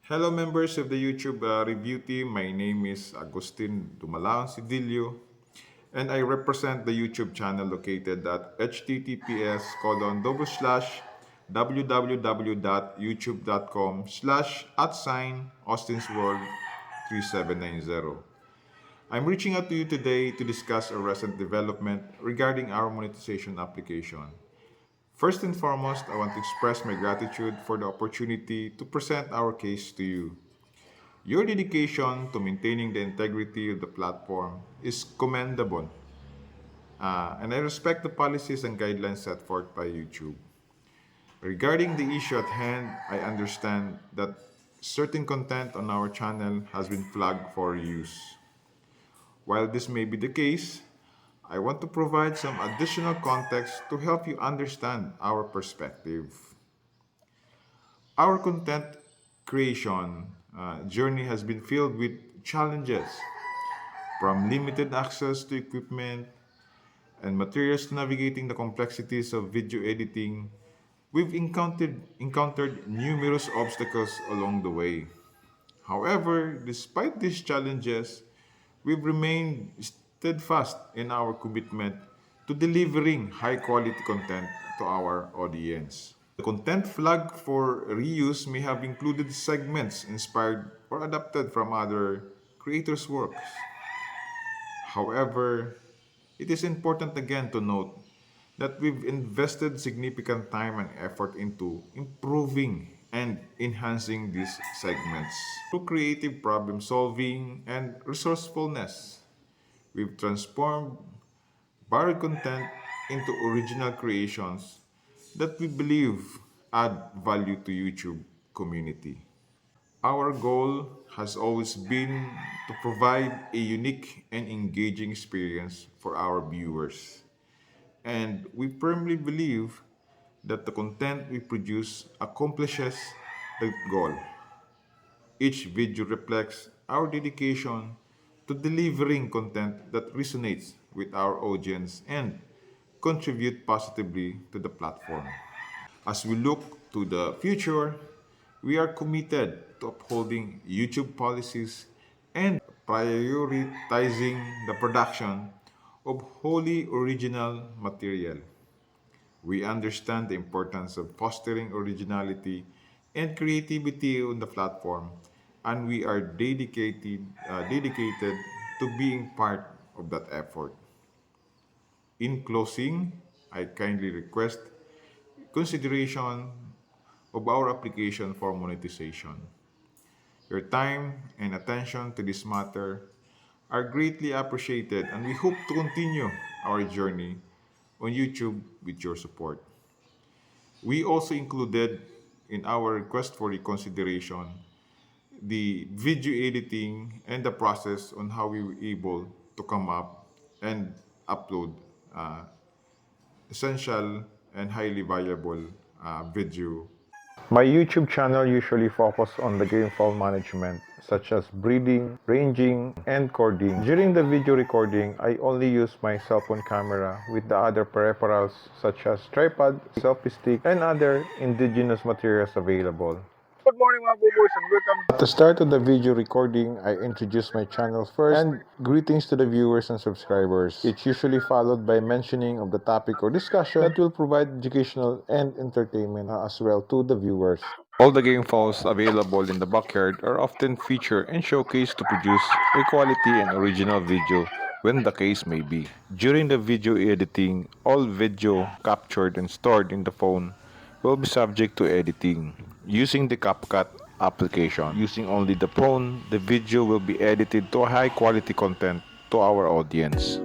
Hello members of the YouTube review team. My name is Agustin Dumalaon Sidilio and I represent the YouTube channel located at https://www.youtube.com/@austinsworld3790. I'm reaching out to you today to discuss a recent development regarding our monetization application. First and foremost, I want to express my gratitude for the opportunity to present our case to you. Your dedication to maintaining the integrity of the platform is commendable, and I respect the policies and guidelines set forth by YouTube. Regarding the issue at hand, I understand that certain content on our channel has been flagged for use. While this may be the case, I want to provide some additional context to help you understand our perspective. Our content creation journey has been filled with challenges, from limited access to equipment and materials to navigating the complexities of video editing. We've encountered numerous obstacles along the way. However, despite these challenges, we've remained steadfast in our commitment to delivering high quality content to our audience. The content flag for reuse may have included segments inspired or adapted from other creators' works. However, it is important again to note that we've invested significant time and effort into improving and enhancing these segments. Through creative problem solving and resourcefulness, we've transformed borrowed content into original creations that we believe add value to YouTube community. Our goal has always been to provide a unique and engaging experience for our viewers. And we firmly believe that the content we produce accomplishes the goal. Each video reflects our dedication to delivering content that resonates with our audience and contribute positively to the platform. As we look to the future, we are committed to upholding YouTube policies and prioritizing the production of wholly original material. We understand the importance of fostering originality and creativity on the platform, and we are dedicated to being part of that effort. In closing, I kindly request consideration of our application for monetization. Your time and attention to this matter are greatly appreciated, and we hope to continue our journey on YouTube with your support. We also included in our request for reconsideration the video editing and the process on how we were able to come up and upload uh, essential and highly valuable video. My YouTube channel usually focuses on the game file management, such as breeding, ranging, and cording. During the video recording, I only use my cell phone camera with the other peripherals such as tripod, selfie stick, and other indigenous materials available. Good morning mga boomers and welcome. At the start of the video recording, I introduce my channel first and greetings to the viewers and subscribers. It's usually followed by mentioning of the topic or discussion that will provide educational and entertainment as well to the viewers. All the game files available in the backyard are often featured and showcased to produce a quality and original video when the case may be. During the video editing, all video captured and stored in the phone will be subject to editing. Using the CapCut application, using only the phone, the video will be edited to high quality content to our audience.